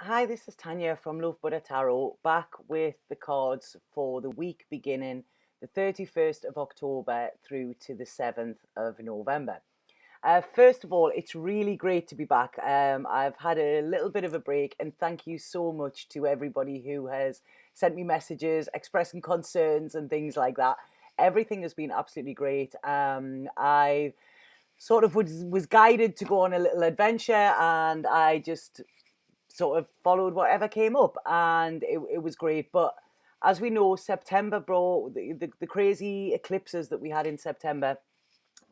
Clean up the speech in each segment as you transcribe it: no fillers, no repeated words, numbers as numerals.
Hi, this is Tanya from Love Buddha Tarot, back with the cards for the week beginning the 31st of October through to the 7th of November. First of all, it's really great to be back. I've had a little bit of a break, and thank you so much to everybody who has sent me messages expressing concerns and things like that. Everything has been absolutely great. I sort of was guided to go on a little adventure, and I just sort of followed whatever came up, and it was great. But as we know, September brought the crazy eclipses that we had in September,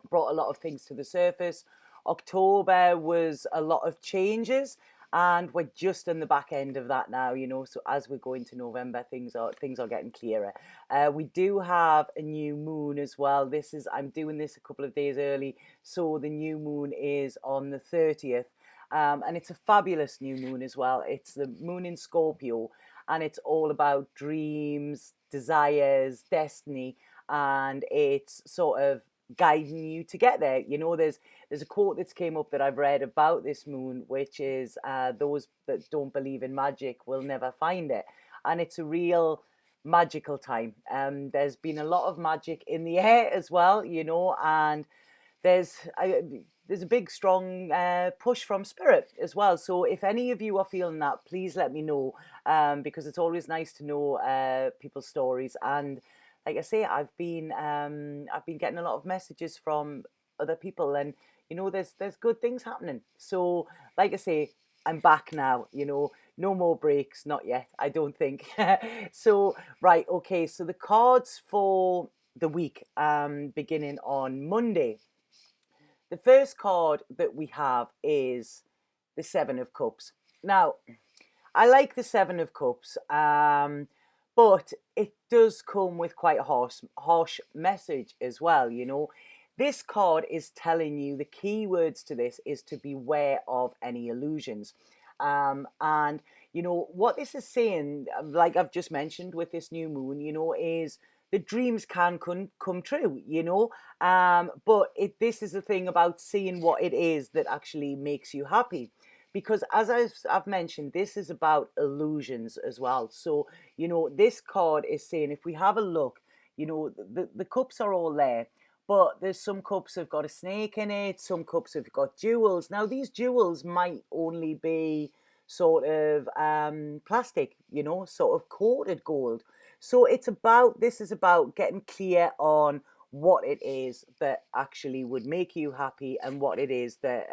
brought a lot of things to the surface. October was a lot of changes, and we're just in the back end of that now, so as we go into November, things are getting clearer. We do have a new moon as well. I'm doing this a couple of days early, so the new moon is on the 30th. And it's a fabulous new moon as well. It's the moon in Scorpio, and it's all about dreams, desires, destiny, and it's sort of guiding you to get there. There's a quote that's came up that I've read about this moon, which is those that don't believe in magic will never find it. And it's a real magical time. There's been a lot of magic in the air as well, and there's there's a big strong push from spirit as well. So if any of you are feeling that, please let me know, because it's always nice to know people's stories. And like I say, I've been getting a lot of messages from other people, and there's good things happening. So like I say, I'm back now. No more breaks, not yet, I don't think. So right, okay. So the cards for the week, beginning on Monday. The first card that we have is the Seven of Cups. Now, I like the Seven of Cups, but it does come with quite a harsh message as well. This card is telling you the key words to this is to beware of any illusions. And what this is saying, like I've just mentioned with this new moon, is the dreams can come true, but this is the thing about seeing what it is that actually makes you happy. Because as I've mentioned, this is about illusions as well. So, this card is saying, if we have a look, the cups are all there, but there's some cups have got a snake in it, some cups have got jewels. Now, these jewels might only be sort of plastic, sort of coated gold. So this is about getting clear on what it is that actually would make you happy, and what it is that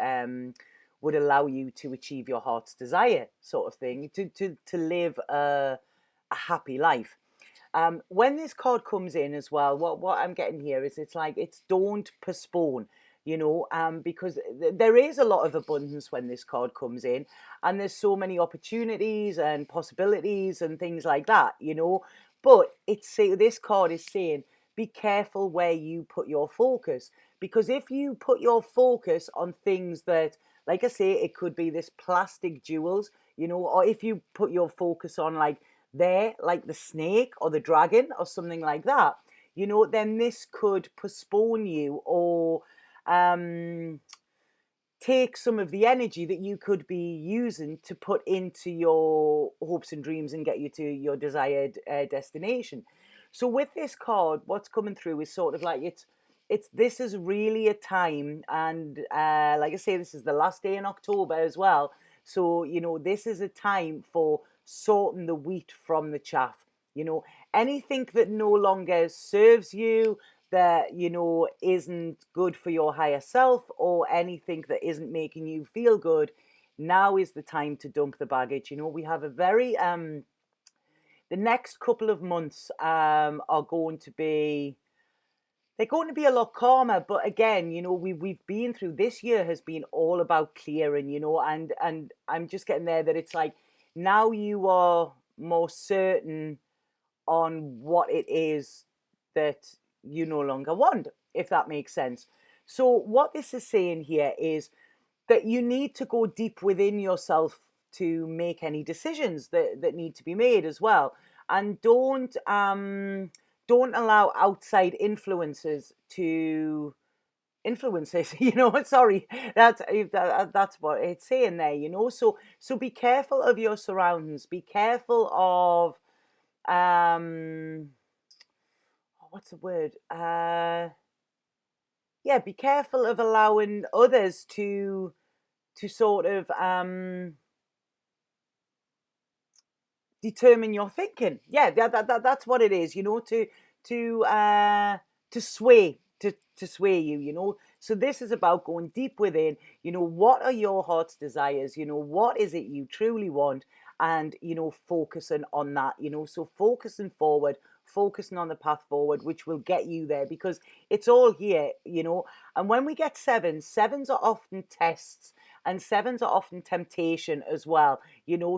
would allow you to achieve your heart's desire, sort of thing, to live a happy life. When this card comes in as well, what I'm getting here is it's don't postpone, because there is a lot of abundance when this card comes in, and there's so many opportunities and possibilities and things like that, But this card is saying, be careful where you put your focus, because if you put your focus on things that, like I say, it could be this plastic jewels, or if you put your focus on like the snake or the dragon or something like that, then this could postpone you, or take some of the energy that you could be using to put into your hopes and dreams and get you to your desired destination. So with this card, what's coming through is sort of like this is really a time, and like I say, this is the last day in October as well. So this is a time for sorting the wheat from the chaff. Anything that no longer serves you, that isn't good for your higher self, or anything that isn't making you feel good, now is the time to dump the baggage. We have a very the next couple of months are going to be they're going to be a lot calmer. But again, we've been through, this year has been all about clearing, and I'm just getting there that it's like, now you are more certain on what it is that you no longer want, if that makes sense. So what this is saying here is that you need to go deep within yourself to make any decisions that need to be made as well. And don't allow outside influences to influences. Sorry, that's what it's saying there. So be careful of your surroundings. Be careful of what's the word? Yeah, be careful of allowing others to sort of determine your thinking. Yeah, that's what it is. To sway to sway you. So this is about going deep within. What are your heart's desires? What is it you truly want? And focusing on that. So focusing forward, focusing on the path forward, which will get you there, because it's all here. And when we get sevens are often tests, and sevens are often temptation as well.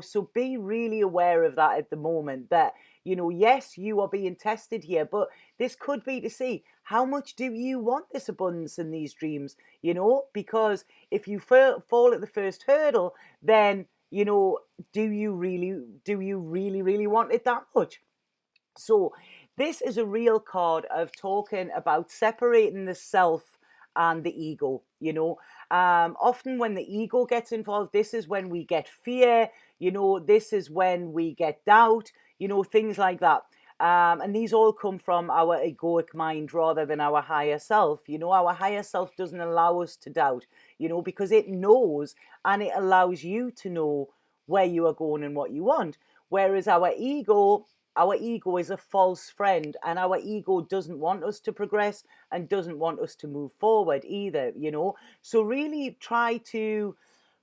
So be really aware of that at the moment, that yes, you are being tested here, but this could be to see how much do you want this abundance in these dreams. Because if you fall at the first hurdle, then do you really want it that much? So this is a real card of talking about separating the self and the ego. Often when the ego gets involved, this is when we get fear. This is when we get doubt. Things like that. And these all come from our egoic mind rather than our higher self. Our higher self doesn't allow us to doubt, because it knows, and it allows you to know where you are going and what you want. Whereas our ego is a false friend, and our ego doesn't want us to progress and doesn't want us to move forward either. So really try to,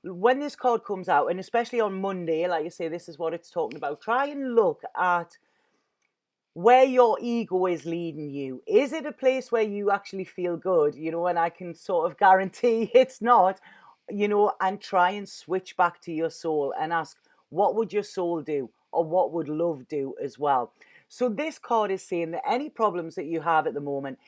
when this card comes out, and especially on Monday, like I say, this is what it's talking about, try and look at where your ego is leading you. Is it a place where you actually feel good? And I can sort of guarantee it's not. And try and switch back to your soul and ask, what would your soul do? Or what would love do as well? So this card is saying that any problems that you have at the moment,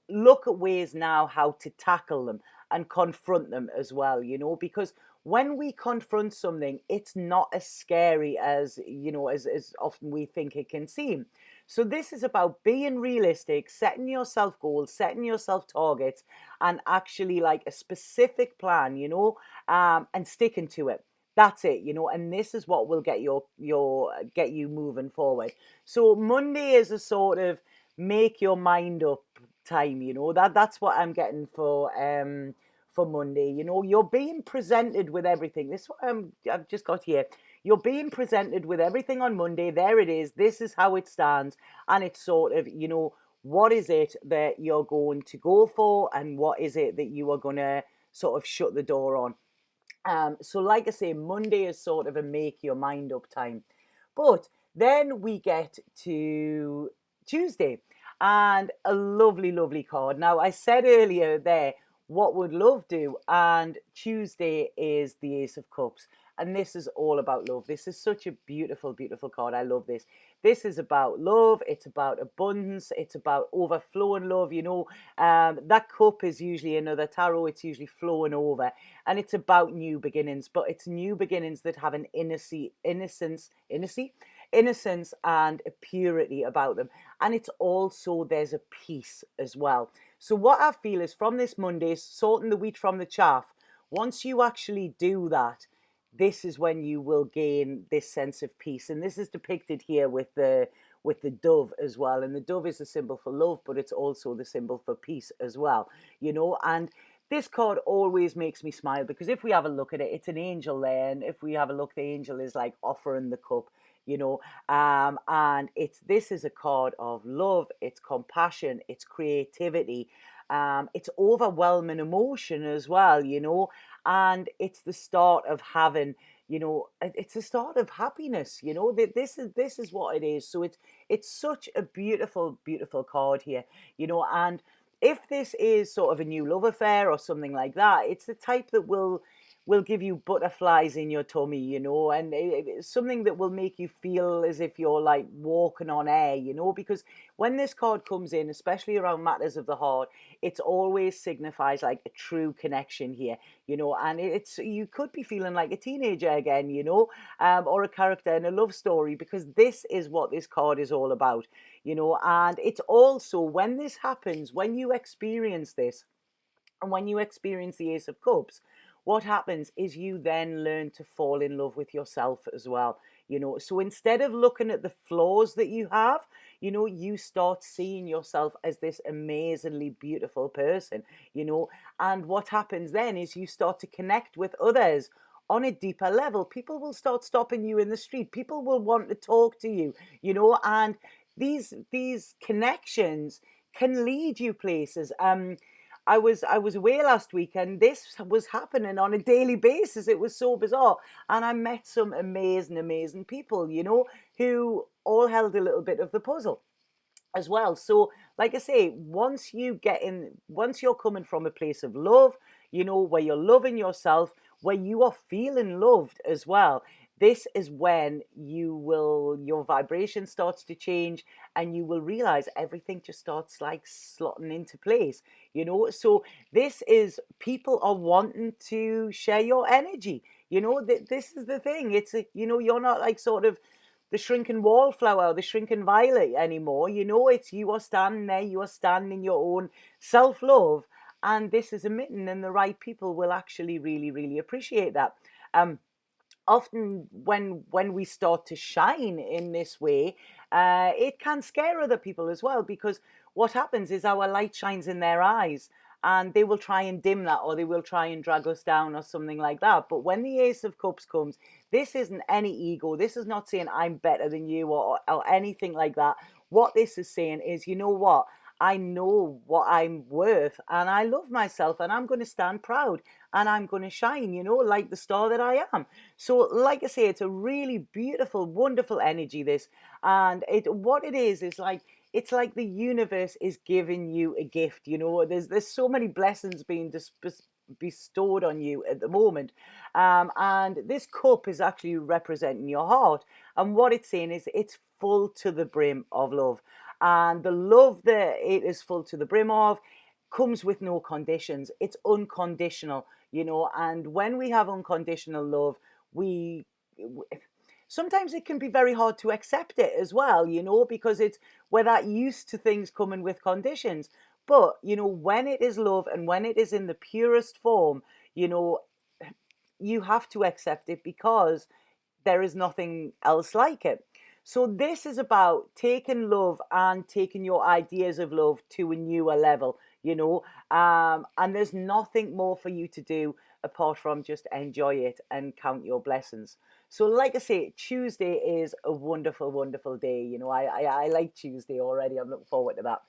look at ways now how to tackle them and confront them as well, because when we confront something, it's not as scary as, as often we think it can seem. So this is about being realistic, setting yourself goals, setting yourself targets, and actually like a specific plan, and sticking to it. That's it, and this is what will get get you moving forward. So Monday is a sort of make your mind up time, that's what I'm getting for Monday. You're being presented with everything. This is what I've just got here. You're being presented with everything on Monday. There it is. This is how it stands. And it's sort of, what is it that you're going to go for, and what is it that you are going to sort of shut the door on. So like I say, Monday is sort of a make your mind up time. But then we get to Tuesday, and a lovely, lovely card. Now, I said earlier there, what would love do? And Tuesday is the Ace of Cups. And this is all about love. This is such a beautiful, beautiful card. I love this. This is about love. It's about abundance. It's about overflowing love. That cup is usually another tarot. It's usually flowing over. And it's about new beginnings. But it's new beginnings that have an innocence and a purity about them. And it's also, there's a peace as well. So what I feel is, from this Monday, sorting the wheat from the chaff, once you actually do that, this is when you will gain this sense of peace. And this is depicted here with the dove as well. And the dove is a symbol for love, but it's also the symbol for peace as well, and this card always makes me smile, because if we have a look at it, it's an angel there. And if we have a look, the angel is like offering the cup, and this is a card of love, it's compassion, it's creativity, it's overwhelming emotion as well, and it's the start of having, it's the start of happiness. This is what it is. So it's such a beautiful, beautiful card here, and if this is sort of a new love affair or something like that, it's the type that will give you butterflies in your tummy, and it's something that will make you feel as if you're like walking on air, because when this card comes in, especially around matters of the heart, it always signifies like a true connection here, and it's, you could be feeling like a teenager again, or a character in a love story, because this is what this card is all about, and it's also, when this happens, when you experience this, And when you experience the Ace of Cups, what happens is you then learn to fall in love with yourself as well. So instead of looking at the flaws that you have, you start seeing yourself as this amazingly beautiful person, and what happens then is you start to connect with others on a deeper level. People will start stopping you in the street. People will want to talk to you, and these connections can lead you places. I was away last week, and this was happening on a daily basis. It was so bizarre, and I met some amazing people, who all held a little bit of the puzzle as well. So, like I say, once you're coming from a place of love, where you're loving yourself, where you are feeling loved as well, this is when your vibration starts to change, and you will realize everything just starts like slotting into place. So this is, people are wanting to share your energy. This is the thing. You're not like sort of the shrinking wallflower, the shrinking violet anymore. It's, you are standing there, you are standing in your own self-love, and this is emitting, and the right people will actually really appreciate that. Often when we start to shine in this way, it can scare other people as well, because what happens is our light shines in their eyes, and they will try and dim that, or they will try and drag us down or something like that. But when the Ace of Cups comes, this isn't any ego. This is not saying I'm better than you, or anything like that. What this is saying is, you know what? I know what I'm worth, and I love myself, and I'm going to stand proud, and I'm going to shine, like the star that I am. So, like I say, it's a really beautiful, wonderful energy, this. And what it is like, it's like the universe is giving you a gift. There's so many blessings being bestowed on you at the moment, and this cup is actually representing your heart, and what it's saying is it's full to the brim of love. And the love that it is full to the brim of comes with no conditions. It's unconditional, and when we have unconditional love, we sometimes it can be very hard to accept it as well, because we're that used to things coming with conditions. But when it is love, and when it is in the purest form, you have to accept it, because there is nothing else like it. So this is about taking love and taking your ideas of love to a newer level, and there's nothing more for you to do apart from just enjoy it and count your blessings. So like I say, Tuesday is a wonderful day. I like Tuesday already. I'm looking forward to that.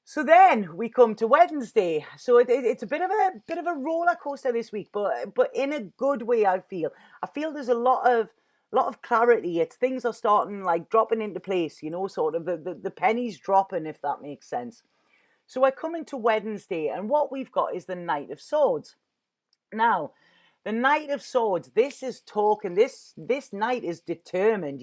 So then we come to Wednesday. So it's a bit of a roller coaster this week, but in a good way. I feel there's a lot of clarity. It's, things are starting like dropping into place, sort of the pennies dropping, if that makes sense. So I come into Wednesday, and what we've got is the Knight of Swords. Now, the Knight of Swords, this is talking, this knight is determined,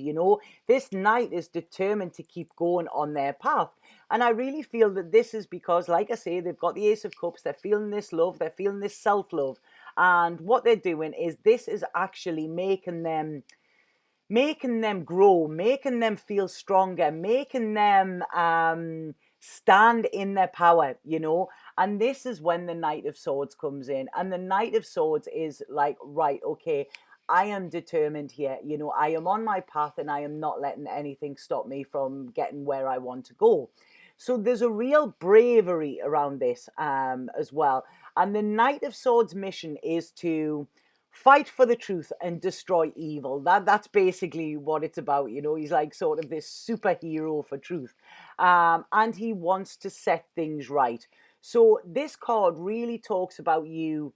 this knight is determined to keep going on their path. And I really feel that this is because, like I say, they've got the Ace of Cups, they're feeling this love, they're feeling this self-love. And what they're doing is, this is actually making them grow, making them feel stronger, making them stand in their power, and this is when the Knight of Swords comes in. And the Knight of Swords is like, right, okay, I am determined here, I am on my path, and I am not letting anything stop me from getting where I want to go. So there's a real bravery around this as well. And the Knight of Swords mission is to fight for the truth and destroy evil. That's basically what it's about. He's like sort of this superhero for truth, and he wants to set things right. So this card really talks about you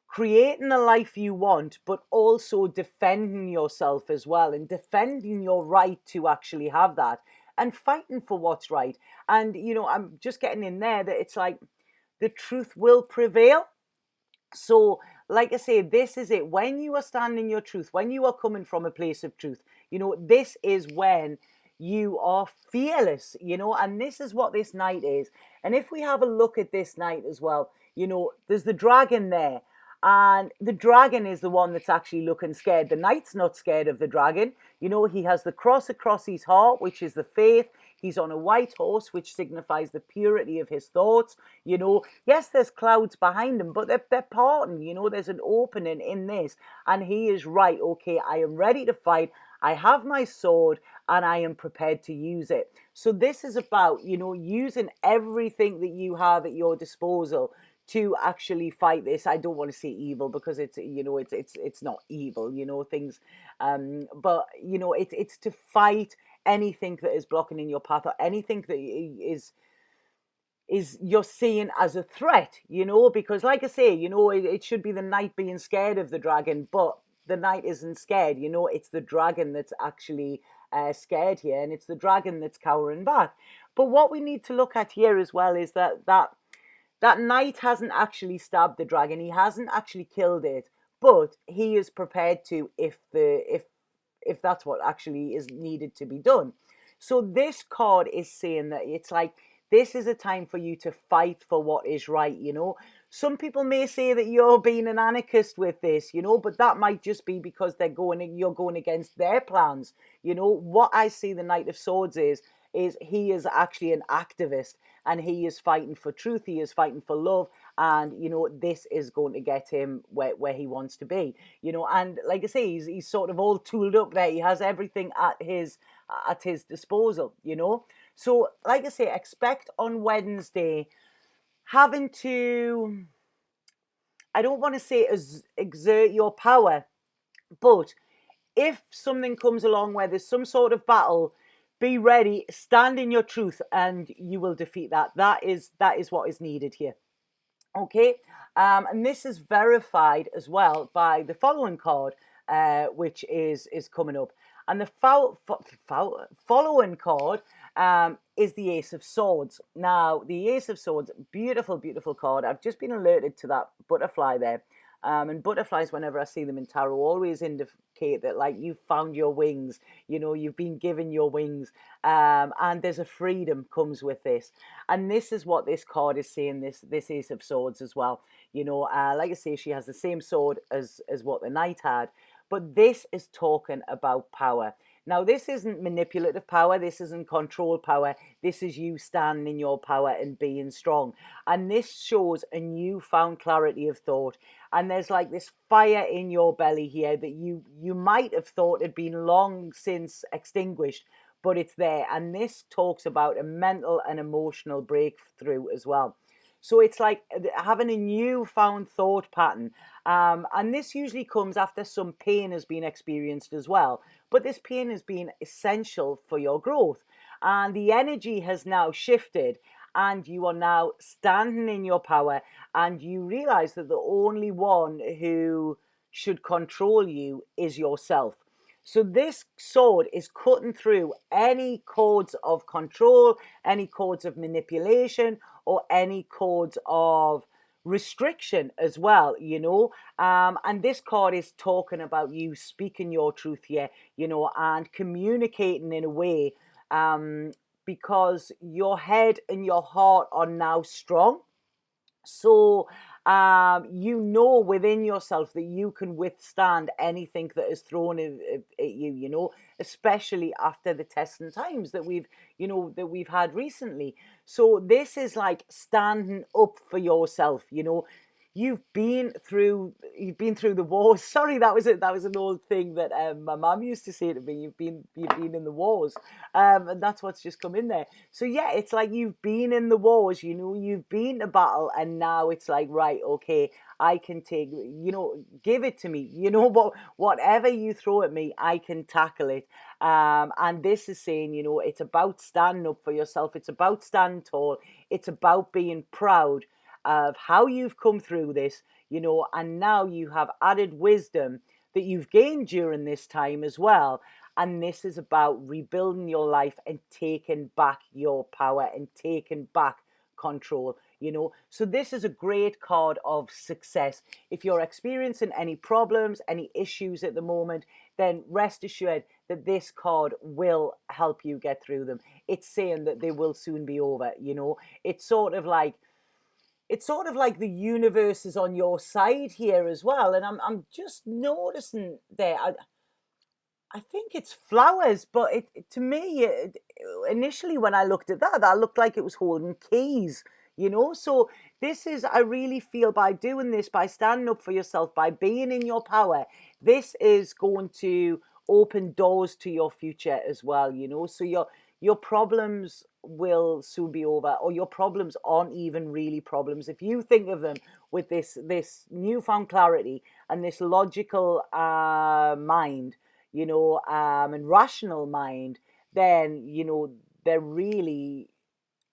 creating the life you want, but also defending yourself as well, and defending your right to actually have that, and fighting for what's right. And I'm just getting in there that it's like the truth will prevail. So, like I say, this is it. When you are standing your truth, when you are coming from a place of truth, this is when you are fearless, and this is what this knight is. And if we have a look at this knight as well, there's the dragon there. And the dragon is the one that's actually looking scared. The knight's not scared of the dragon. You know, he has the cross across his heart, which is the faith. He's on a white horse, which signifies the purity of his thoughts. You know, yes, there's clouds behind him, but they're parting. You know, there's an opening in this. And he is right. Okay, I am ready to fight. I have my sword and I am prepared to use it. So this is about, you know, using everything that you have at your disposal to actually fight this. I don't want to say evil because it's, you know, it's not evil, you know, things, but you know, it's to fight anything that is blocking in your path, or anything that is you're seeing as a threat, you know, because like I say, you know, it should be the knight being scared of the dragon, but the knight isn't scared, you know, it's the dragon that's actually scared here, and it's the dragon that's cowering back. But what we need to look at here as well is that knight hasn't actually stabbed the dragon. He hasn't actually killed it, but he is prepared to if that's what actually is needed to be done. So this card is saying that it's like, this is a time for you to fight for what is right, you know. Some people may say that you're being an anarchist with this, you know, but that might just be because you're going against their plans. You know, what I see the Knight of Swords is he is actually an activist, and he is fighting for truth, he is fighting for love, and you know, this is going to get him where he wants to be, you know. And like I say, he's sort of all tooled up there. He has everything at his disposal, you know. So like I say, expect on Wednesday having to, I don't want to say exert your power, but if something comes along where there's some sort of battle, be ready, stand in your truth, and you will defeat that. That is what is needed here. Okay, and this is verified as well by the following card, which is coming up. And the following card is the Ace of Swords. Now, the Ace of Swords, beautiful, beautiful card. I've just been alerted to that butterfly there. And butterflies, whenever I see them in tarot, always indicate that, like, you've found your wings, you know, you've been given your wings, and there's a freedom comes with this. And this is what this card is saying, this Ace of Swords as well. You know, like I say, she has the same sword as what the knight had, but this is talking about power. Now, this isn't manipulative power. This isn't control power. This is you standing in your power and being strong. And this shows a newfound clarity of thought. And there's like this fire in your belly here that you might have thought had been long since extinguished, but it's there. And this talks about a mental and emotional breakthrough as well. So it's like having a newfound thought pattern. And this usually comes after some pain has been experienced as well. But this pain has been essential for your growth. And the energy has now shifted, and you are now standing in your power, and you realize that the only one who should control you is yourself. So this sword is cutting through any cords of control, any cords of manipulation, or any cords of restriction as well, you know. And this card is talking about you speaking your truth here, you know, and communicating in a way, because your head and your heart are now strong. So you know within yourself that you can withstand anything that is thrown at you, you know, especially after the testing times that we've had recently. So this is like standing up for yourself, you know. You've been through the wars. Sorry, that was an old thing that my mum used to say to me. You've been in the wars, and that's what's just come in there. So yeah, it's like you've been in the wars. You know, you've been to battle, and now it's like, right, okay, I can take. You know, give it to me. You know, whatever you throw at me, I can tackle it. And this is saying, you know, it's about standing up for yourself. It's about standing tall. It's about being proud of how you've come through this, you know, and now you have added wisdom that you've gained during this time as well. And this is about rebuilding your life and taking back your power and taking back control, you know. So this is a great card of success. If you're experiencing any problems, any issues at the moment, then rest assured that this card will help you get through them. It's saying that they will soon be over, you know. It's sort of like, it's sort of like the universe is on your side here as well. And I'm just noticing there. I think it's flowers, but to me, initially when I looked at that, that looked like it was holding keys, you know? So this is, I really feel by doing this, by standing up for yourself, by being in your power, this is going to open doors to your future as well, you know? So your problems will soon be over, or your problems aren't even really problems. If you think of them with this newfound clarity and this logical mind, you know, and rational mind, then, you know, there really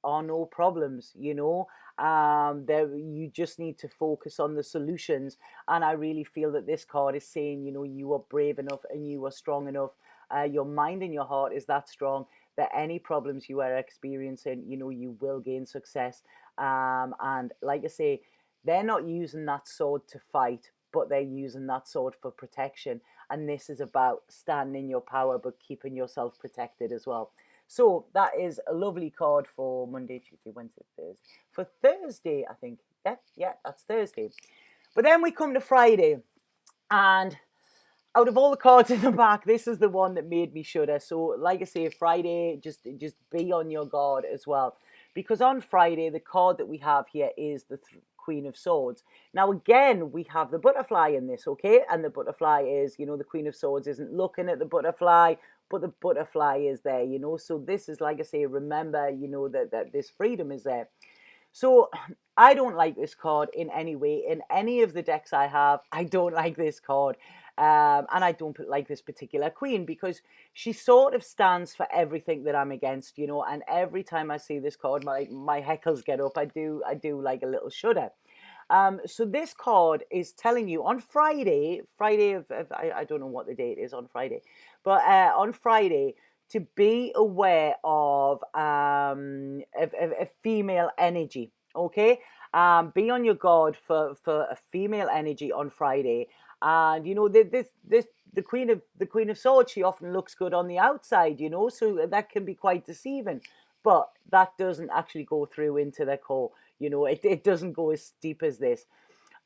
are no problems, you know. There, you just need to focus on the solutions. And I really feel that this card is saying, you know, you are brave enough and you are strong enough. Your mind and your heart is that strong that any problems you are experiencing, you know, you will gain success. And like I say, they're not using that sword to fight, but they're using that sword for protection. And this is about standing in your power, but keeping yourself protected as well. So that is a lovely card for Monday, Tuesday, Wednesday, Thursday. For Thursday, I think. Yeah, that's Thursday. But then we come to Friday. And out of all the cards in the back, this is the one that made me shudder. So like I say, Friday, just be on your guard as well. Because on Friday, the card that we have here is the Queen of Swords. Now, again, we have the butterfly in this, okay? And the butterfly is, you know, the Queen of Swords isn't looking at the butterfly, but the butterfly is there, you know? So this is, like I say, remember, you know, that this freedom is there. So I don't like this card in any way. In any of the decks I have, I don't like this card. And I don't like this particular queen because she sort of stands for everything that I'm against, you know. And every time I see this card, my heckles get up. I do like a little shudder. So this card is telling you on Friday of I don't know what the date is on Friday, but on Friday, to be aware of a female energy. Okay, be on your guard for a female energy on Friday. And you know, the Queen of Swords, she often looks good on the outside, you know, so that can be quite deceiving. But that doesn't actually go through into their core. You know, it doesn't go as deep as this.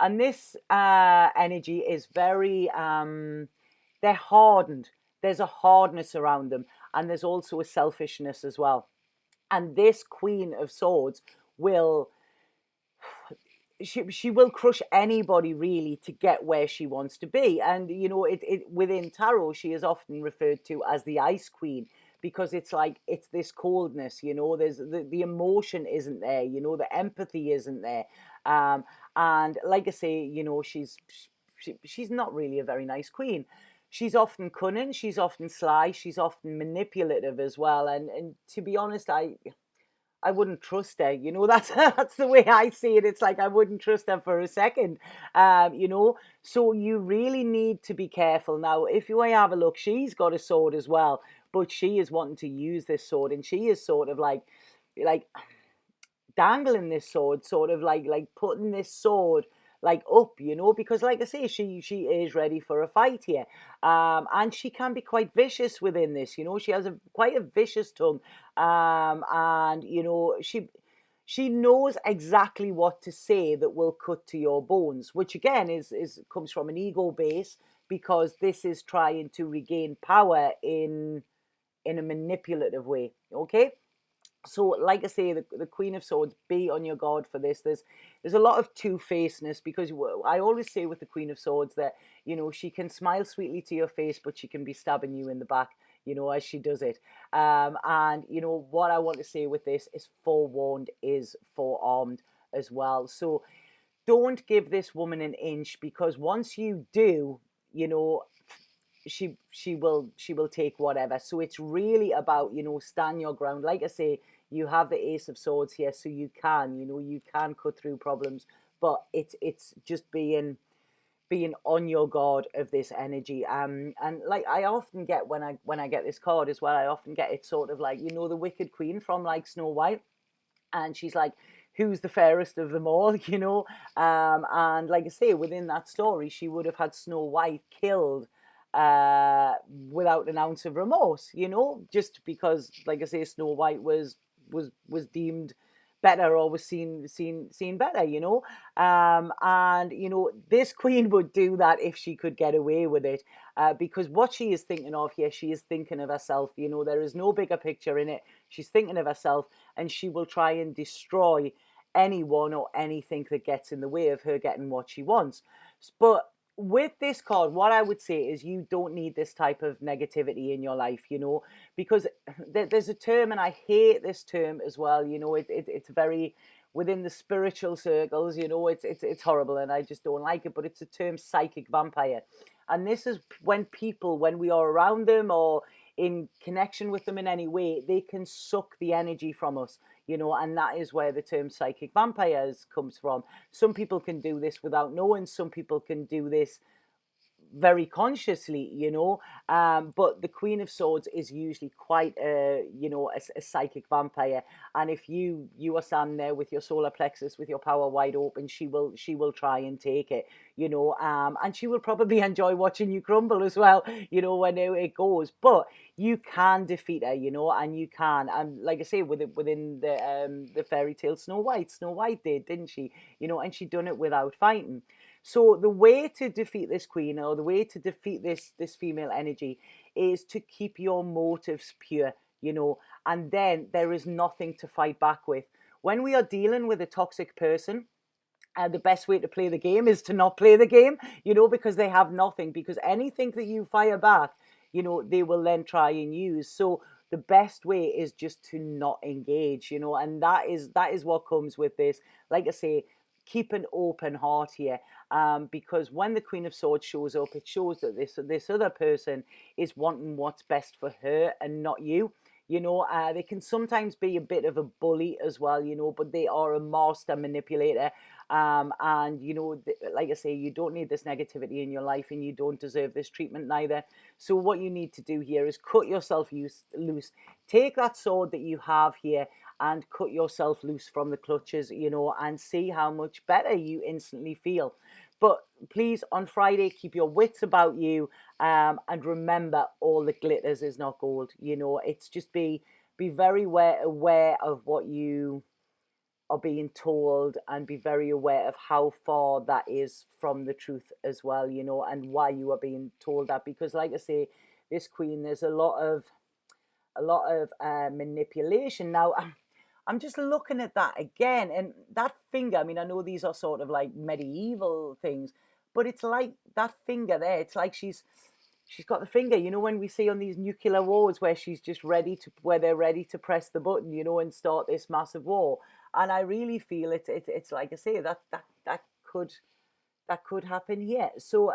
And this energy is very, they're hardened. There's a hardness around them. And there's also a selfishness as well. And this Queen of Swords will, she will crush anybody really to get where she wants to be. And you know, it within tarot, she is often referred to as the Ice Queen, because it's like, it's this coldness, you know. There's the emotion isn't there, you know, the empathy isn't there. And like I say, you know, she's not really a very nice queen. She's often cunning, she's often sly, she's often manipulative as well. And to be honest, I wouldn't trust her, you know. That's the way I see it. It's like I wouldn't trust her for a second, you know. So you really need to be careful. Now, if you have a look, she's got a sword as well, but she is wanting to use this sword, and she is sort of like dangling this sword, sort of like putting this sword like up, you know, because like I say, she is ready for a fight here. And she can be quite vicious within this, you know. She has quite a vicious tongue. And you know, she knows exactly what to say that will cut to your bones, which again is comes from an ego base, because this is trying to regain power in a manipulative way. Okay. So like I say, the Queen of Swords, be on your guard for this. There's a lot of two-facedness, because I always say with the Queen of Swords that, you know, she can smile sweetly to your face, but she can be stabbing you in the back, you know, as she does it. And you know what I want to say with this is, forewarned is forearmed as well. So don't give this woman an inch, because once you do, you know, she will take whatever. So it's really about, you know, stand your ground. Like I say, you have the Ace of Swords here, so you can, you know, you can cut through problems, but it's just being on your guard of this energy. And like I often get when I get this card as well, I often get it sort of like, you know, the Wicked Queen from like Snow White, and she's like, who's the fairest of them all, you know. And like I say, within that story, she would have had Snow White killed without an ounce of remorse, you know, just because, like I say, Snow White was deemed better or was seen better, you know. And you know, this queen would do that if she could get away with it, because what she is thinking of here, she is thinking of herself. You know, there is no bigger picture in it. She's thinking of herself, and she will try and destroy anyone or anything that gets in the way of her getting what she wants. But with this card, what I would say is you don't need this type of negativity in your life, you know, because there's a term, and I hate this term as well, you know, it's very within the spiritual circles, you know, it's horrible, and I just don't like it, but it's a term, psychic vampire. And this is when people, when we are around them or in connection with them in any way, they can suck the energy from us, you know, and that is where the term psychic vampires comes from. Some people can do this without knowing, some people can do this very consciously, you know, but the Queen of Swords is usually quite a, you know, a psychic vampire. And if you are standing there with your solar plexus, with your power wide open, she will try and take it, you know, and she will probably enjoy watching you crumble as well, you know, when it goes. But you can defeat her, you know, and you can, and like I say, within the fairy tale Snow White did, didn't she, you know, and she done it without fighting. So the way to defeat this queen, or the way to defeat this female energy, is to keep your motives pure, you know, and then there is nothing to fight back with. When we are dealing with a toxic person, the best way to play the game is to not play the game, you know, because they have nothing, because anything that you fire back, you know, they will then try and use. So the best way is just to not engage, you know, and that is what comes with this. Like I say, keep an open heart here, because when the Queen of Swords shows up, it shows that this other person is wanting what's best for her and not you. You know, they can sometimes be a bit of a bully as well, you know, but they are a master manipulator. And, you know, like I say, you don't need this negativity in your life, and you don't deserve this treatment neither. So what you need to do here is cut yourself loose. Take that sword that you have here and cut yourself loose from the clutches, you know, and see how much better you instantly feel. But please, on Friday, keep your wits about you, and remember, all that glitters is not gold. You know, it's just be very aware of what you are being told, and be very aware of how far that is from the truth as well, you know, and why you are being told that. Because like I say, this queen, there's a lot of manipulation. Now, I'm just looking at that again, and that finger, I mean, I know these are sort of like medieval things, but it's like that finger there, it's like she's got the finger, you know, when we see on these nuclear wars where she's just where they're ready to press the button, you know, and start this massive war. And I really feel it's like I say, that could happen here. So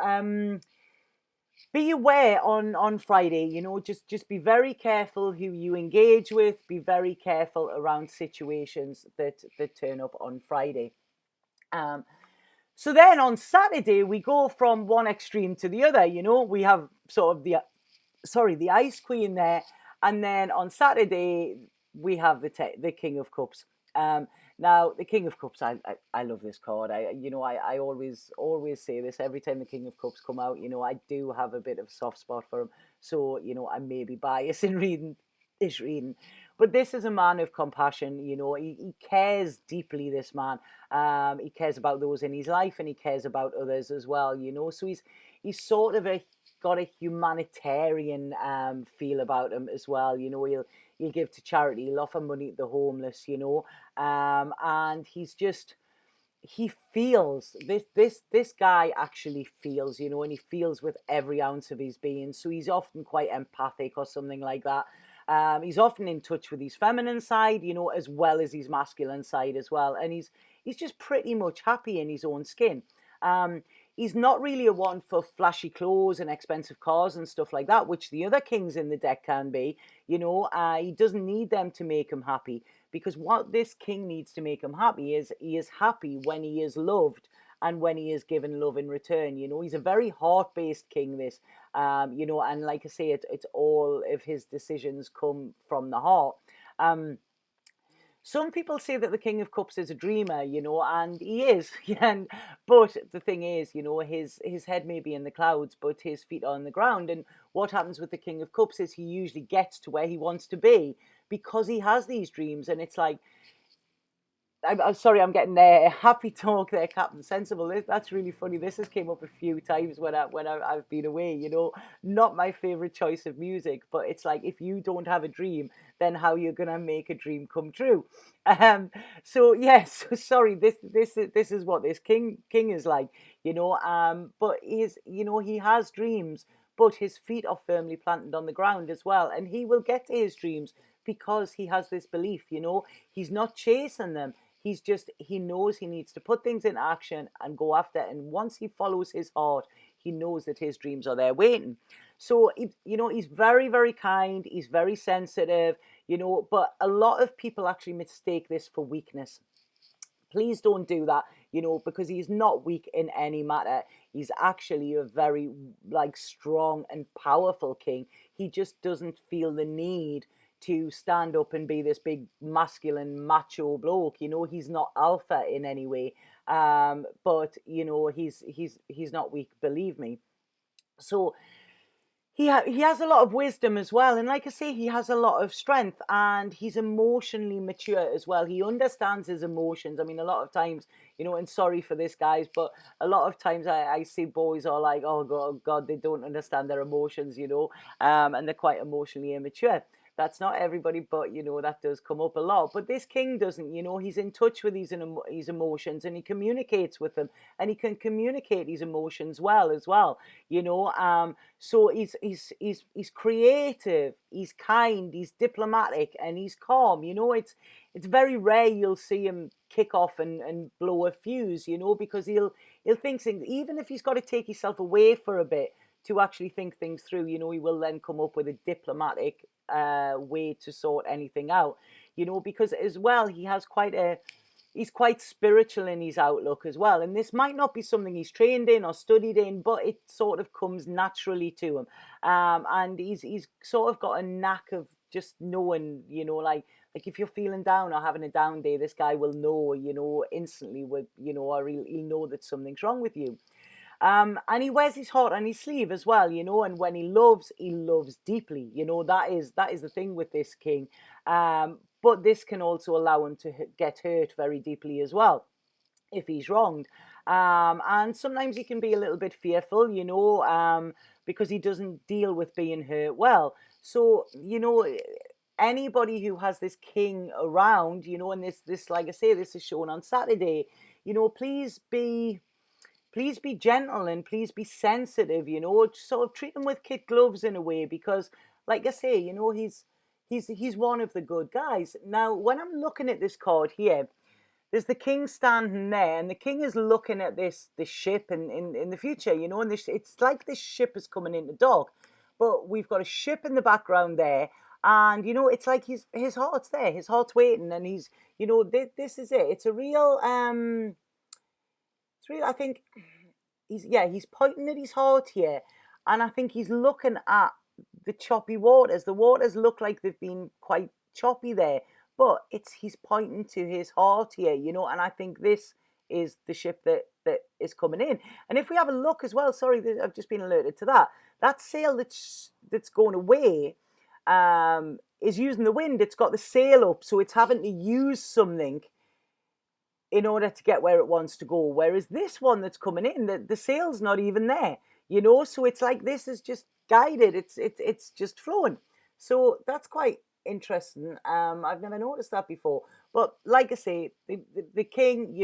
be aware on Friday, you know, just be very careful who you engage with, be very careful around situations that turn up on Friday. So then on Saturday, we go from one extreme to the other, you know, we have sort of the Ice Queen there, and then on Saturday, we have the King of Cups. Now, the King of Cups, I love this card. I always say this every time the King of Cups come out. You know, I do have a bit of a soft spot for him. So, you know, I may be biased in reading this reading. But this is a man of compassion. You know, he cares deeply, this man. He cares about those in his life, and he cares about others as well, you know. So he's sort of got a humanitarian feel about him as well. You know, he'll give to charity, he'll offer money to the homeless, you know, and he feels this guy actually feels, you know, and he feels with every ounce of his being. So he's often quite empathic or something like that. He's often in touch with his feminine side, you know, as well as his masculine side as well, and he's just pretty much happy in his own skin. He's not really a one for flashy clothes and expensive cars and stuff like that, which the other kings in the deck can be. You know, he doesn't need them to make him happy, because what this king needs to make him happy is he is happy when he is loved and when he is given love in return. You know, he's a very heart-based king, this, you know, and like I say, it's all of his decisions come from the heart. Some people say that the King of Cups is a dreamer, you know, and he is. But the thing is, you know, his head may be in the clouds, but his feet are on the ground. And what happens with the King of Cups is he usually gets to where he wants to be because he has these dreams. And it's like, I'm sorry, I'm getting happy talk there, Captain Sensible. That's really funny. This has came up a few times I've been away. Not my favorite choice of music, but it's like if you don't have a dream, then how you're gonna make a dream come true? Um. So yes, sorry. This is what this king is like. But he has dreams, but his feet are firmly planted on the ground as well, and he will get to his dreams because he has this belief. He's not chasing them. He knows he needs to put things in action and go after it. And once he follows his heart, he knows that his dreams are there waiting. So, he's very, very kind. He's very sensitive, but a lot of people actually mistake this for weakness. Please don't do that, because he's not weak in any matter. He's actually a very, like, strong and powerful king. He just doesn't feel the need to stand up and be this big masculine macho bloke. He's not alpha in any way. But he's not weak, believe me. So he has a lot of wisdom as well, and like I say, he has a lot of strength, and he's emotionally mature as well. He understands his emotions. I mean, a lot of times, and sorry for this, guys, but a lot of times I see boys are like, oh god, they don't understand their emotions, and they're quite emotionally immature. That's not everybody, but that does come up a lot. But this king doesn't. He's in touch with his emotions, and he communicates with them, and he can communicate his emotions well as well. So he's creative, he's kind, he's diplomatic, and he's calm. It's very rare you'll see him kick off and blow a fuse. Because he'll think things, even if he's got to take himself away for a bit to actually think things through. He will then come up with a diplomatic way to sort anything out. Because as well, he's quite spiritual in his outlook as well. And this might not be something he's trained in or studied in, but it sort of comes naturally to him. And he's sort of got a knack of just knowing, like if you're feeling down or having a down day, this guy will know, instantly or he'll know that something's wrong with you. And he wears his heart on his sleeve as well, and when he loves deeply. That is the thing with this king. But this can also allow him to get hurt very deeply as well if he's wronged. And sometimes he can be a little bit fearful, because he doesn't deal with being hurt well. So, anybody who has this king around, and this, like I say, this is shown on Saturday, please be gentle and please be sensitive, sort of treat him with kid gloves in a way, because like I say, he's one of the good guys. Now, when I'm looking at this card here, there's the king standing there, and the king is looking at this ship in the future, and it's like this ship is coming into dock, but we've got a ship in the background there, and it's like his heart's there, his heart's waiting, and he's, this is it. It's a real I think he's pointing at his heart here, and I think he's looking at the choppy waters. The waters look like they've been quite choppy there, but he's pointing to his heart here, and I think this is the ship that is coming in. And if we have a look as well, sorry, I've just been alerted to that sail that's going away is using the wind. It's got the sail up, so it's having to use something in order to get where it wants to go. Whereas this one that's coming in, the sail's not even there, so it's like this is just guided. It's just flowing. So that's quite interesting. I've never noticed that before. But like I say, the king,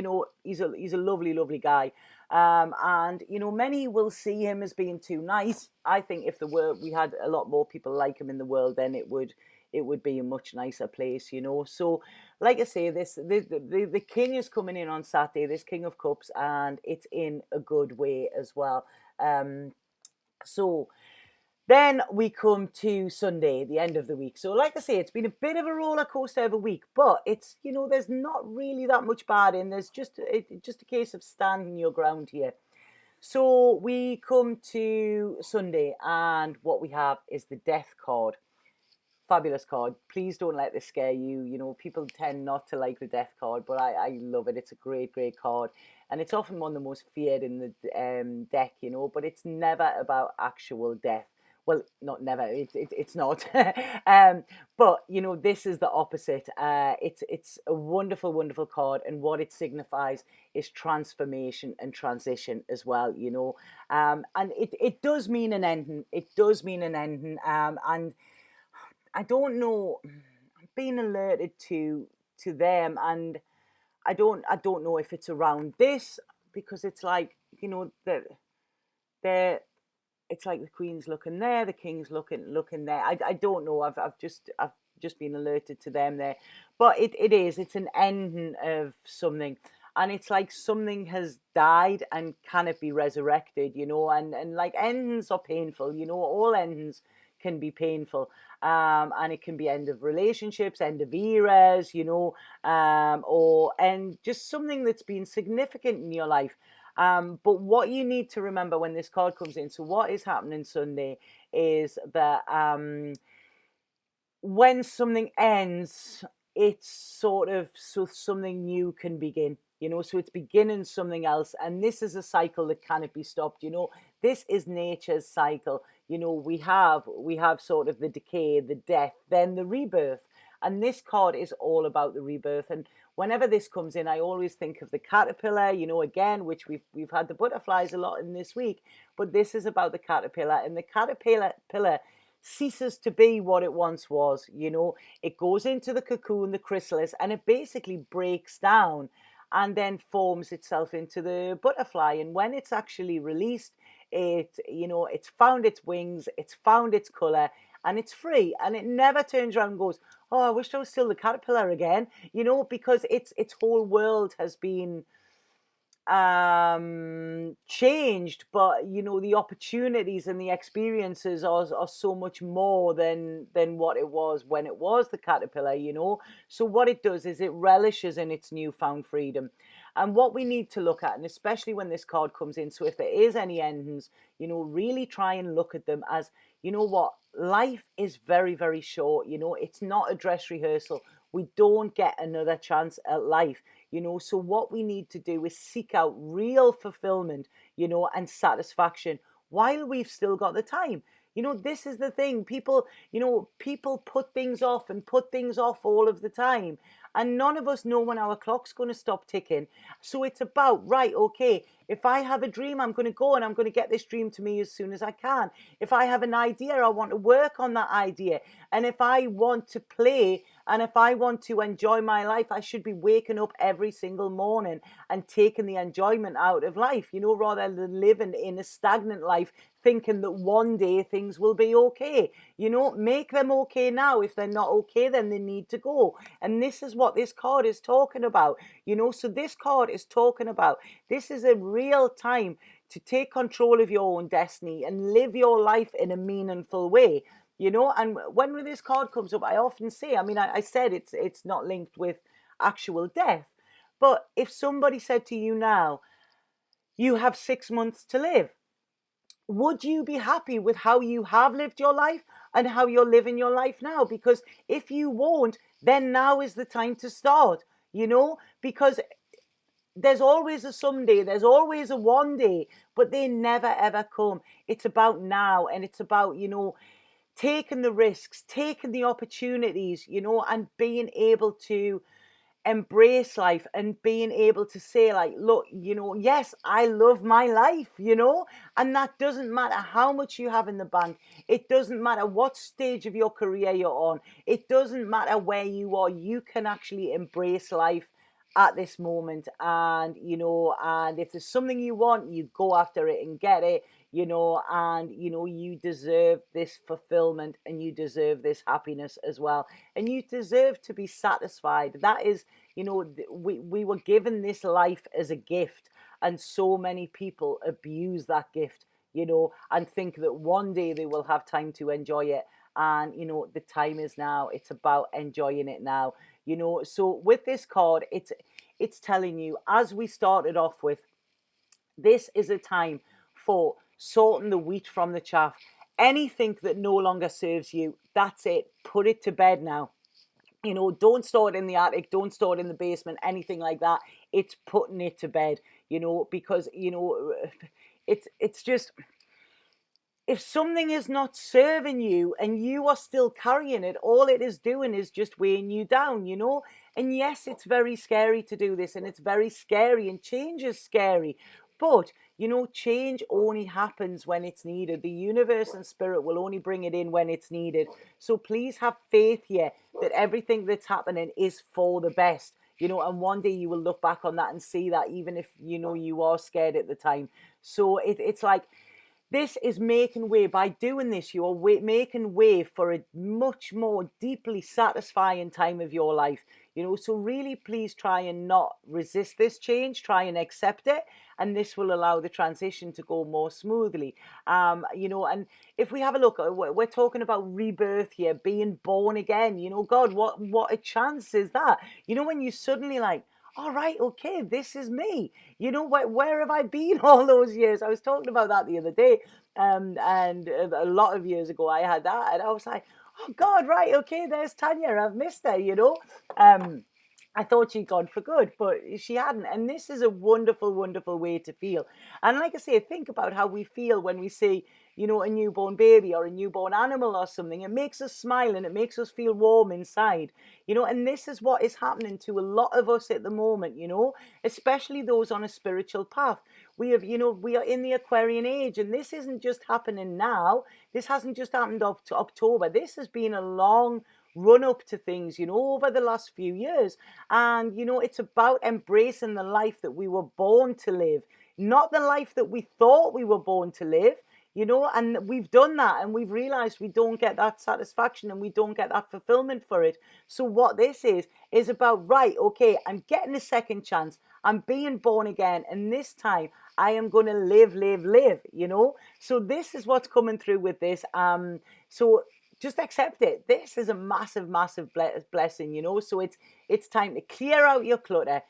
he's a lovely guy. And many will see him as being too nice. I think if we had a lot more people like him in the world, then it would be a much nicer place, So, like I say, the king is coming in on Saturday, this King of Cups, and it's in a good way as well. So then we come to Sunday, the end of the week. So, like I say, it's been a bit of a roller coaster of a week, but it's, there's not really that much bad in. There's just a case of standing your ground here. So we come to Sunday, and what we have is the Death card. Fabulous card. Please don't let this scare you. People tend not to like the Death card, but I love it. It's a great card, and it's often one of the most feared in the deck, but it's never about actual death. well, not never, it's not. But you know, this is the opposite. It's a wonderful, wonderful card, and what it signifies is transformation and transition as well, you know. And it does mean an ending. It does mean an ending. And I don't know, I'm being alerted to them, and I don't know if it's around this, because it's like, you know, they're it's like the Queen's looking there, the King's looking there. I don't know. I've just been alerted to them there. But it's an ending of something. And it's like something has died and can it be resurrected, you know, and like endings are painful, you know, all endings can be painful. And it can be end of relationships, end of eras, you know, or and just something that's been significant in your life. But what you need to remember when this card comes in, so what is happening Sunday is that when something ends, it's sort of so something new can begin, you know, so it's beginning something else. And this is a cycle that cannot be stopped, you know. This is nature's cycle. You know, we have sort of the decay, the death, then the rebirth. And this card is all about the rebirth. And whenever this comes in, I always think of the caterpillar, you know, again, which we've had the butterflies a lot in this week, but this is about the caterpillar. And the caterpillar ceases to be what it once was, you know. It goes into the cocoon, the chrysalis, and it basically breaks down and then forms itself into the butterfly. And when it's actually released, it, you know, it's found its wings, it's found its color, and it's free. And it never turns around and goes, oh, I wish I was still the caterpillar again, you know, because its whole world has been changed. But you know, the opportunities and the experiences are so much more than what it was when it was the caterpillar, you know. So what it does is it relishes in its newfound freedom. And what we need to look at, and especially when this card comes in, so if there is any endings, you know, really try and look at them as, you know what, life is very, very short, you know. It's not a dress rehearsal. We don't get another chance at life, you know. So what we need to do is seek out real fulfillment, you know, and satisfaction while we've still got the time. You know, this is the thing. People, you know, people put things off and put things off all of the time. And none of us know when our clock's going to stop ticking. So it's about, right, okay, if I have a dream, I'm going to go and I'm going to get this dream to me as soon as I can. If I have an idea, I want to work on that idea. And if I want to play and if I want to enjoy my life, I should be waking up every single morning and taking the enjoyment out of life, you know, rather than living in a stagnant life thinking that one day things will be okay. You know, make them okay now. If they're not okay, then they need to go. And this is what this card is talking about, you know. So this card is talking about, this is a real time to take control of your own destiny and live your life in a meaningful way, you know. And when this card comes up, I often say, I mean, I said it's not linked with actual death, but if somebody said to you now, you have 6 months to live, would you be happy with how you have lived your life and how you're living your life now? Because if you won't, then now is the time to start, you know, because there's always a someday, there's always a one day, but they never ever come. It's about now, and it's about, you know, taking the risks, taking the opportunities, you know, and being able to embrace life and being able to say, like, look, you know, yes, I love my life, you know. And that doesn't matter how much you have in the bank. It doesn't matter what stage of your career you're on. It doesn't matter where you are. You can actually embrace life at this moment. And you know, and if there's something you want, you go after it and get it, you know. And you know, you deserve this fulfillment and you deserve this happiness as well, and you deserve to be satisfied. That is, you know, we were given this life as a gift, and so many people abuse that gift, you know, and think that one day they will have time to enjoy it. And you know, the time is now. It's about enjoying it now, you know. So with this card, it's telling you, as we started off with, this is a time for sorting the wheat from the chaff. Anything that no longer serves you, that's it. Put it to bed now. You know, don't store it in the attic, don't store it in the basement, anything like that. It's putting it to bed, you know, because, you know, it's just, if something is not serving you and you are still carrying it, all it is doing is just weighing you down, you know? And yes, it's very scary to do this, and it's very scary, and change is scary. But, you know, change only happens when it's needed. The universe and spirit will only bring it in when it's needed. So please have faith here that everything that's happening is for the best. You know, and one day you will look back on that and see that, even if, you know, you are scared at the time. So it's like, this is making way. By doing this, you are making way for a much more deeply satisfying time of your life. You know, so really, please try and not resist this change. Try and accept it, and this will allow the transition to go more smoothly. You know, and if we have a look, we're talking about rebirth here, being born again. You know, God, what a chance is that? You know, when you suddenly like, all right, okay, this is me. You know, where have I been all those years? I was talking about that the other day, and a lot of years ago I had that, and I was like, oh God, right, okay, there's Tanya. I've missed her. You know, I thought she'd gone for good, but she hadn't. And this is a wonderful, wonderful way to feel. And like I say, think about how we feel when we see, you know, a newborn baby or a newborn animal or something. It makes us smile and it makes us feel warm inside, you know, and this is what is happening to a lot of us at the moment, you know, especially those on a spiritual path. We have, you know, we are in the Aquarian age, and this isn't just happening now. This hasn't just happened up to October. This has been a long run up to things, you know, over the last few years. And, you know, it's about embracing the life that we were born to live, not the life that we thought we were born to live, you know, and we've done that, and we've realized we don't get that satisfaction and we don't get that fulfillment for it. So what this is about, right, okay, I'm getting a second chance. I'm being born again, and this time I am going to live, you know. So this is what's coming through with this. So just accept it. This is a massive, massive blessing, you know. So it's time to clear out your clutter,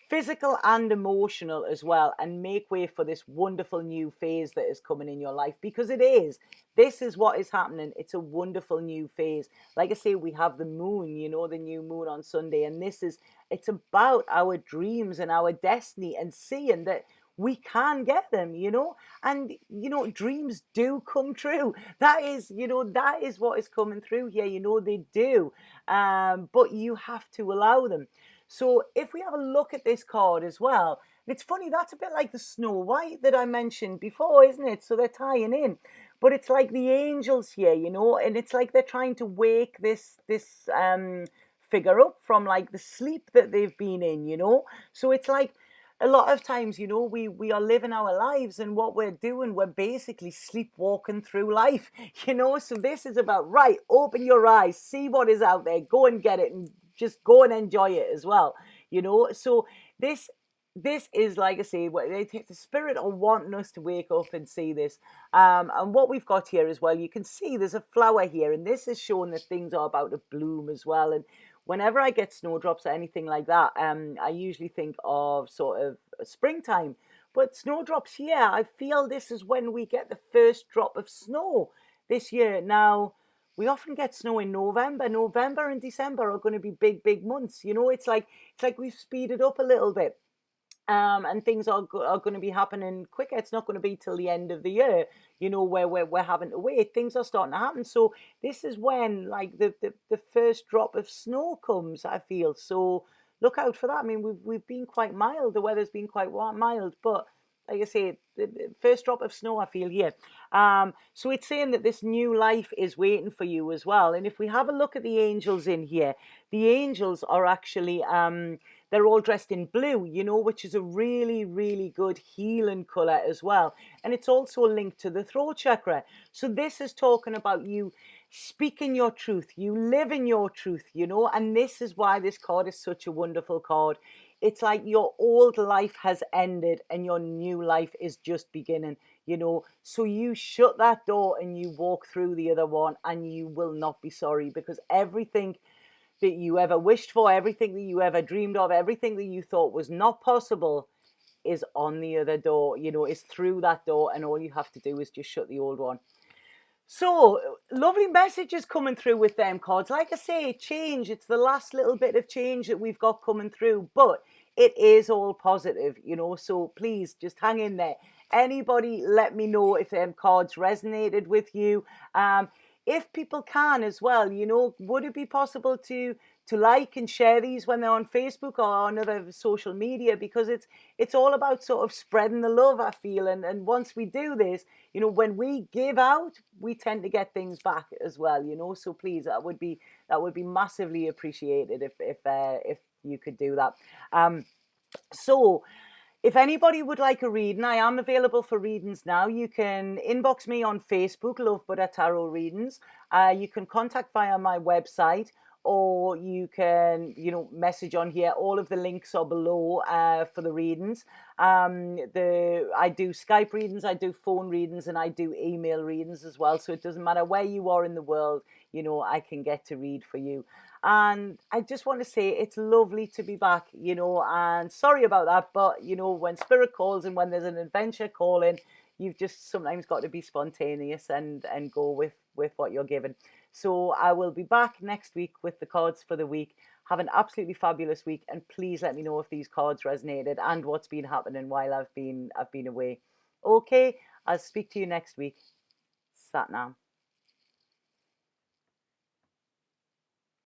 physical and emotional as well, and make way for this wonderful new phase that is coming in your life, because it is. This is what is happening. It's a wonderful new phase. Like I say, we have the moon, you know, the new moon on Sunday, and it's about our dreams and our destiny, and seeing that we can get them, you know, and, you know, dreams do come true. That is, you know, that is what is coming through here, you know, they do. But you have to allow them. So if we have a look at this card as well, it's funny, that's a bit like the Snow White that I mentioned before, isn't it? So they're tying in, but it's like the angels here, you know, and it's like they're trying to wake this figure up from like the sleep that they've been in, you know. So it's like, a lot of times, you know, we are living our lives, and what we're doing, we're basically sleepwalking through life, you know. So this is about, right, open your eyes, see what is out there, go and get it, and just go and enjoy it as well, you know. So this is, like I say, the spirit are wanting us to wake up and see this. And what we've got here as well, you can see there's a flower here, and this is showing that things are about to bloom as well. And whenever I get snowdrops or anything like that, I usually think of sort of springtime. But snowdrops here, I feel this is when we get the first drop of snow this year. Now, we often get snow in November. November and December are going to be big, big months. You know, it's like we've speeded up a little bit. And things are going to be happening quicker. It's not going to be till the end of the year, you know, where we're having to wait. Things are starting to happen. So this is when, like, the first drop of snow comes, I feel. So look out for that. I mean, we've been quite mild. The weather's been quite mild, but like I say, the first drop of snow, I feel here. So it's saying that this new life is waiting for you as well. And if we have a look at the angels in here, the angels are actually they're all dressed in blue, you know, which is a really, really good healing color as well. And it's also linked to the throat chakra. So this is talking about you speaking your truth, you live in your truth, you know. And this is why this card is such a wonderful card. It's like your old life has ended and your new life is just beginning, you know. So you shut that door and you walk through the other one, and you will not be sorry, because everything that you ever wished for, everything that you ever dreamed of, everything that you thought was not possible is on the other door, you know, is through that door, and all you have to do is just shut the old one. So lovely messages coming through with them cards. Like I say, change, it's the last little bit of change that we've got coming through, but it is all positive, you know. So please just hang in there. anybody, let me know if cards resonated with you. If people can as well, you know, would it be possible to like and share these when they're on Facebook or on other social media? Because it's all about sort of spreading the love, I feel. And once we do this, you know, when we give out, we tend to get things back as well, you know. So please, that would be massively appreciated if you could do that. So if anybody would like a reading, I am available for readings now. You can inbox me on Facebook, Love Buddha Tarot Readings. You can contact via my website, or you can, you know, message on here. All of the links are below for the readings. I do Skype readings, I do phone readings, and I do email readings as well. So it doesn't matter where you are in the world, you know, I can get to read for you. And I just want to say it's lovely to be back, you know, and sorry about that, but, you know, when spirit calls and when there's an adventure calling, you've just sometimes got to be spontaneous and go with what you're given. So I will be back next week with the cards for the week. Have an absolutely fabulous week, and please let me know if these cards resonated and what's been happening while I've been away. Okay, I'll speak to you next week. Sat Nam.